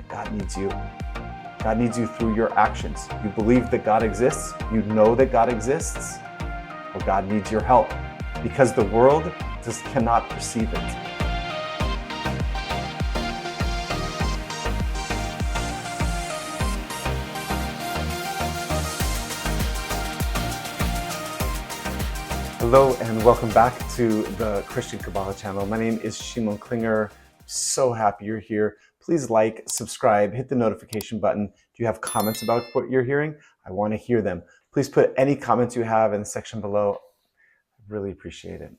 God needs you. God needs you through your actions. You believe that God exists. You know that God exists. Well, God needs your help because the world just cannot perceive it. Hello and welcome back to the Christian Kabbalah channel. My name is Shimon Klinger. So happy you're here. Please like, subscribe, hit the notification button. Do you have comments about what you're hearing? I want to hear them. Please put any comments you have in the section below. I really appreciate it.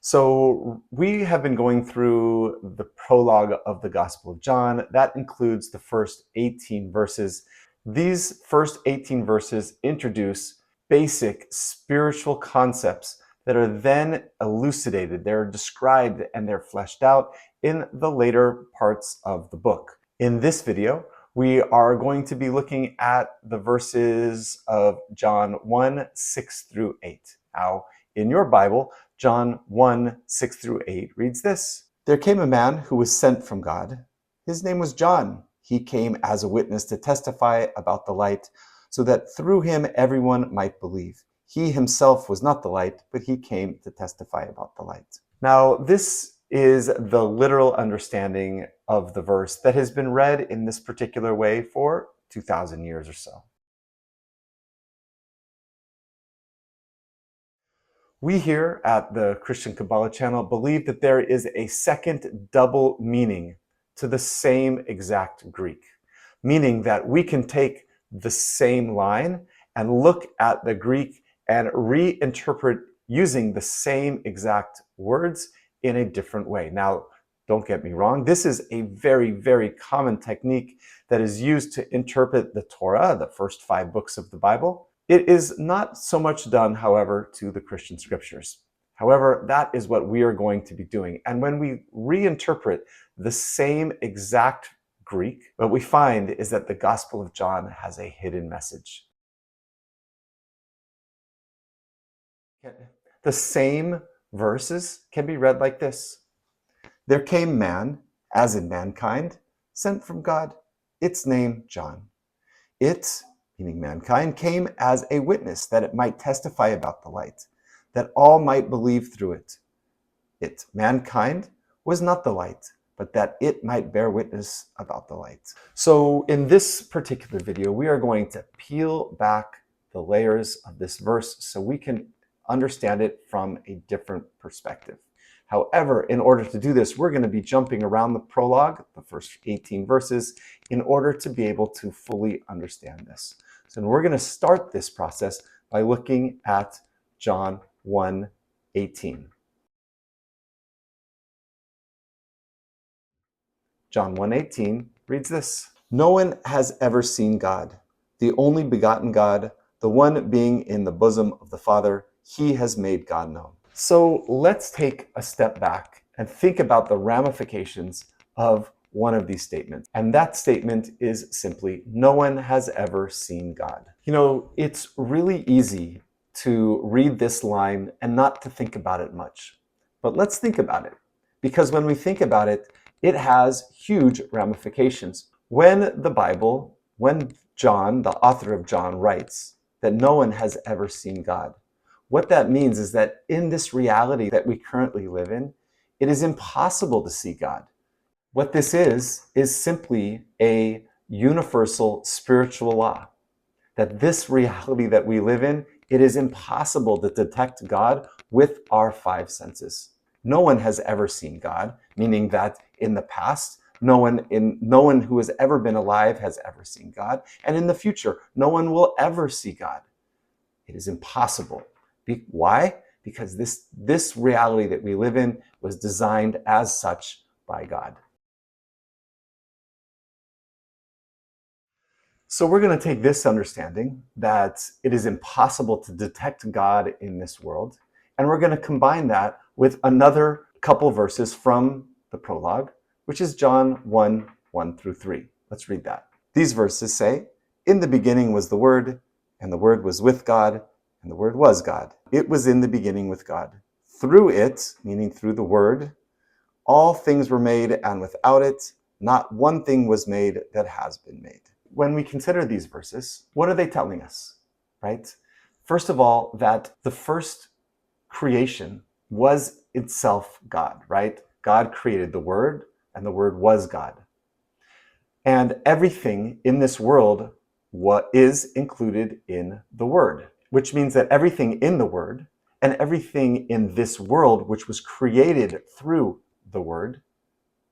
So we have been going through the prologue of the Gospel of John. That includes the first 18 verses. These first 18 verses introduce basic spiritual concepts that are then elucidated, they're described, and they're fleshed out in the later parts of the book. In this video, we are going to be looking at the verses of John 1, 6 through 8. Now, in your Bible, John 1, 6 through 8 reads this. There came a man who was sent from God. His name was John. He came as a witness to testify about the light, so that through him everyone might believe. He himself was not the light, but he came to testify about the light. Now, this is the literal understanding of the verse that has been read in this particular way for 2,000 years or so. We here at the Christian Kabbalah channel believe that there is a second double meaning to the same exact Greek, meaning that we can take the same line and look at the Greek and reinterpret using the same exact words in a different way. Now, don't get me wrong, this is a very, very common technique that is used to interpret the Torah, the first 5 books of the Bible. It is not so much done, however, to the Christian scriptures. However, that is what we are going to be doing. And when we reinterpret the same exact Greek, what we find is that the Gospel of John has a hidden message. The same verses can be read like this. There came man, as in mankind, sent from God, its name John. It, meaning mankind, came as a witness that it might testify about the light, that all might believe through it. It, mankind, was not the light, but that it might bear witness about the light. So in this particular video, we are going to peel back the layers of this verse so we can understand it from a different perspective. However, in order to do this, we're going to be jumping around the prologue, the first 18 verses, in order to be able to fully understand this. So we're going to start this process by looking at John 1:18. John 1:18 reads this. No one has ever seen God, the only begotten God, the one being in the bosom of the Father. He has made God known. So let's take a step back and think about the ramifications of one of these statements. And that statement is simply, no one has ever seen God. You know, it's really easy to read this line and not to think about it much. But let's think about it. Because when we think about it, it has huge ramifications. When John, the author of John, writes that no one has ever seen God, what that means is that in this reality that we currently live in, it is impossible to see God. What this is simply a universal spiritual law. That this reality that we live in, it is impossible to detect God with our 5 senses. No one has ever seen God, meaning that in the past, no one who has ever been alive has ever seen God. And in the future, no one will ever see God. It is impossible. Why? Because this reality that we live in was designed as such by God. So we're going to take this understanding that it is impossible to detect God in this world, and we're going to combine that with another couple verses from the prologue, which is John 1:1 through 3. Let's read that. These verses say, "In the beginning was the Word, and the Word was with God, and the Word was God. It was in the beginning with God. Through it," meaning through the Word, All things were made, and without it, not one thing was made that has been made. When we consider these verses, what are they telling us, right? First of all, that the first creation was itself God, right? God created the Word, and the Word was God. And everything in this world is included in the Word, which means that everything in the Word and everything in this world, which was created through the Word,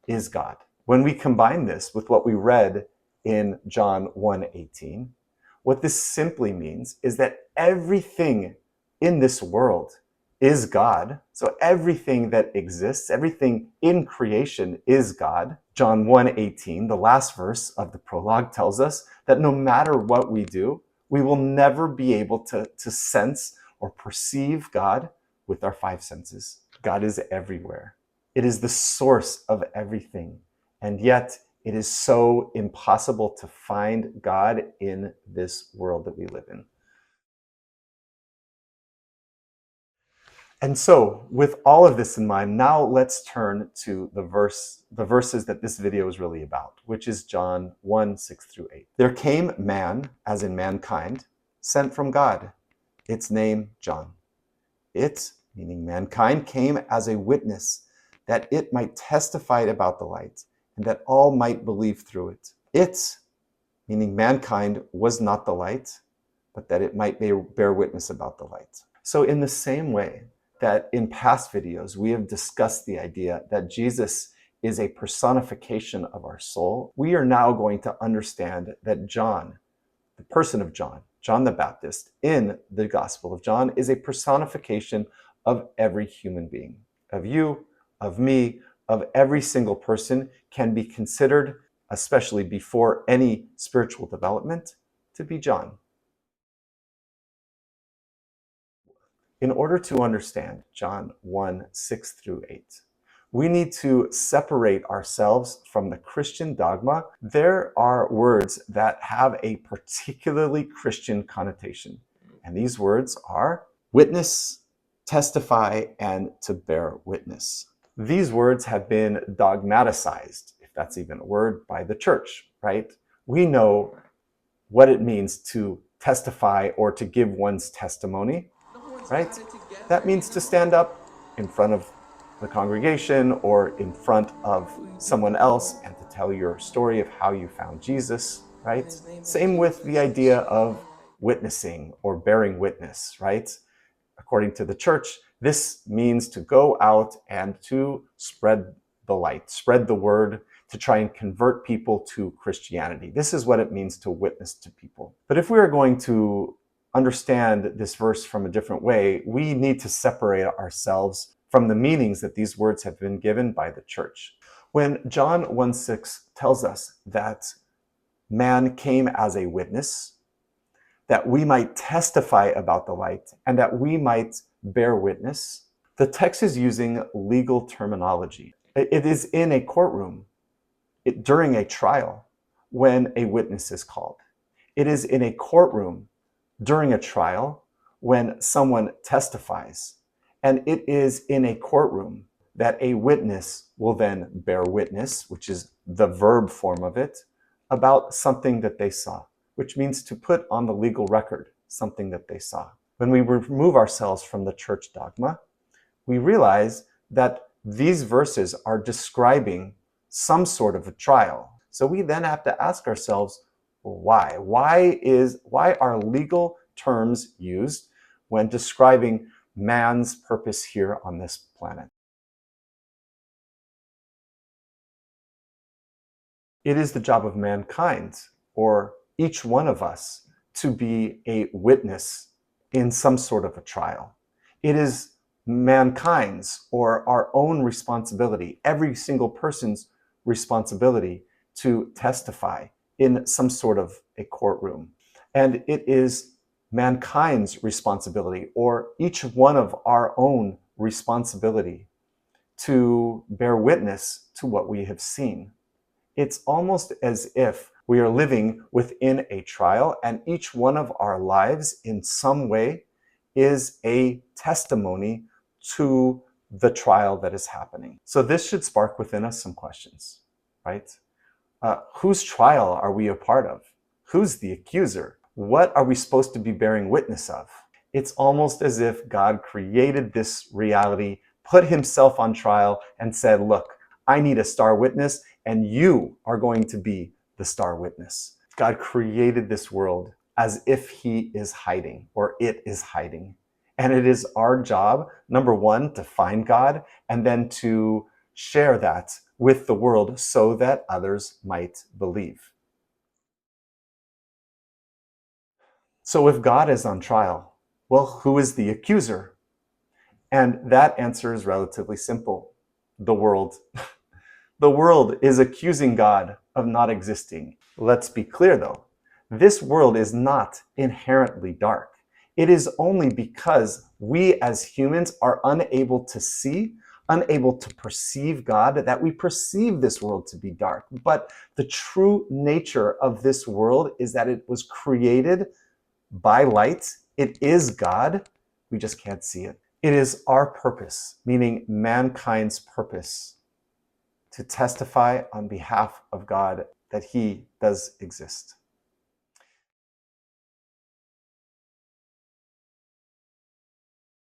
is God. When we combine this with what we read in John 1:18, what this simply means is that everything in this world is God. So everything that exists, everything in creation is God. John 1:18, the last verse of the prologue, tells us that no matter what we do, we will never be able to sense or perceive God with our five senses. God is everywhere. It is the source of everything. And yet it is so impossible to find God in this world that we live in. And so, with all of this in mind, now let's turn to the verses that this video is really about, which is John 1:6-8. There came man, as in mankind, sent from God. Its name, John. It, meaning mankind, came as a witness, that it might testify about the light, and that all might believe through it. It, meaning mankind, was not the light, but that it might bear witness about the light. So in the same way that in past videos we have discussed the idea that Jesus is a personification of our soul, we are now going to understand that John, the person of John, John the Baptist, in the Gospel of John, is a personification of every human being, of you, of me, of every single person, can be considered, especially before any spiritual development, to be John. In order to understand John 1:6-8, we need to separate ourselves from the Christian dogma. There are words that have a particularly Christian connotation. And these words are witness, testify, and to bear witness. These words have been dogmaticized, if that's even a word, by the church, right? We know what it means to testify or to give one's testimony, right? That means to stand up in front of the congregation or in front of someone else and to tell your story of how you found Jesus, right? Same with the idea of witnessing or bearing witness, right? According to the church, this means to go out and to spread the light, spread the word, to try and convert people to Christianity. This is what it means to witness to people. But if we are going to understand this verse from a different way, we need to separate ourselves from the meanings that these words have been given by the church. When John 1:6 tells us that man came as a witness, that we might testify about the light, and that we might bear witness, the text is using legal terminology. It is in a courtroom, during a trial, when a witness is called. It is in a courtroom during a trial when someone testifies. And it is in a courtroom that a witness will then bear witness, which is the verb form of it, about something that they saw, which means to put on the legal record something that they saw. When we remove ourselves from the church dogma, we realize that these verses are describing some sort of a trial. So we then have to ask ourselves, why? Why are legal terms used when describing man's purpose here on this planet? It is the job of mankind, or each one of us, to be a witness in some sort of a trial. It is mankind's, or our own responsibility, every single person's responsibility, to testify in some sort of a courtroom. And it is mankind's responsibility, or each one of our own responsibility, to bear witness to what we have seen. It's almost as if we are living within a trial, and each one of our lives in some way is a testimony to the trial that is happening. So this should spark within us some questions, right? Whose trial are we a part of? Who's the accuser? What are we supposed to be bearing witness of? It's almost as if God created this reality, put himself on trial, and said, look, I need a star witness, and you are going to be the star witness. God created this world as if he is hiding, or it is hiding. And it is our job, number one, to find God, and then to share that with the world so that others might believe. So if God is on trial, well, who is the accuser? And that answer is relatively simple. The world. The world is accusing God of not existing. Let's be clear though. This world is not inherently dark. It is only because we as humans are unable to see, unable to perceive God, that we perceive this world to be dark. But the true nature of this world is that it was created by light. It is God. We just can't see it. It is our purpose, meaning mankind's purpose, to testify on behalf of God that he does exist.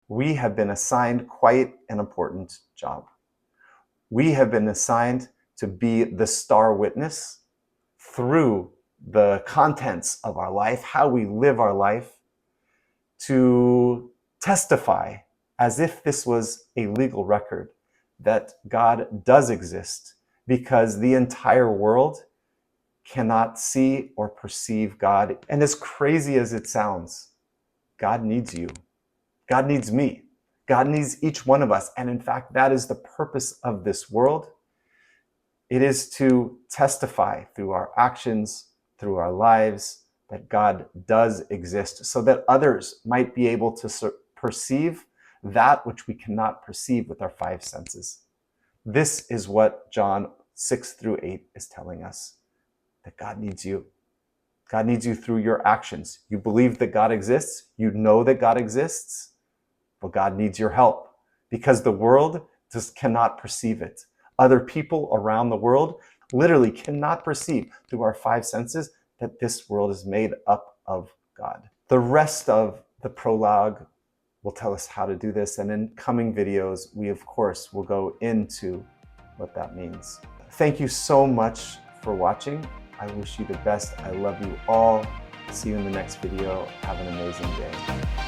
We have been assigned quite an important job. We have been assigned to be the star witness through the contents of our life, how we live our life, to testify as if this was a legal record that God does exist, because the entire world cannot see or perceive God. And as crazy as it sounds, God needs you. God needs me. God needs each one of us. And in fact, that is the purpose of this world. It is to testify through our actions, through our lives, that God does exist, so that others might be able to perceive that which we cannot perceive with our five senses. This is what John 6-8 is telling us, that God needs you. God needs you through your actions. You believe that God exists. You know that God exists. Well, God needs your help, because the world just cannot perceive it. Other people around the world literally cannot perceive through our five senses that this world is made up of God. The rest of the prologue will tell us how to do this. And in coming videos, we of course will go into what that means. Thank you so much for watching. I wish you the best. I love you all. See you in the next video. Have an amazing day.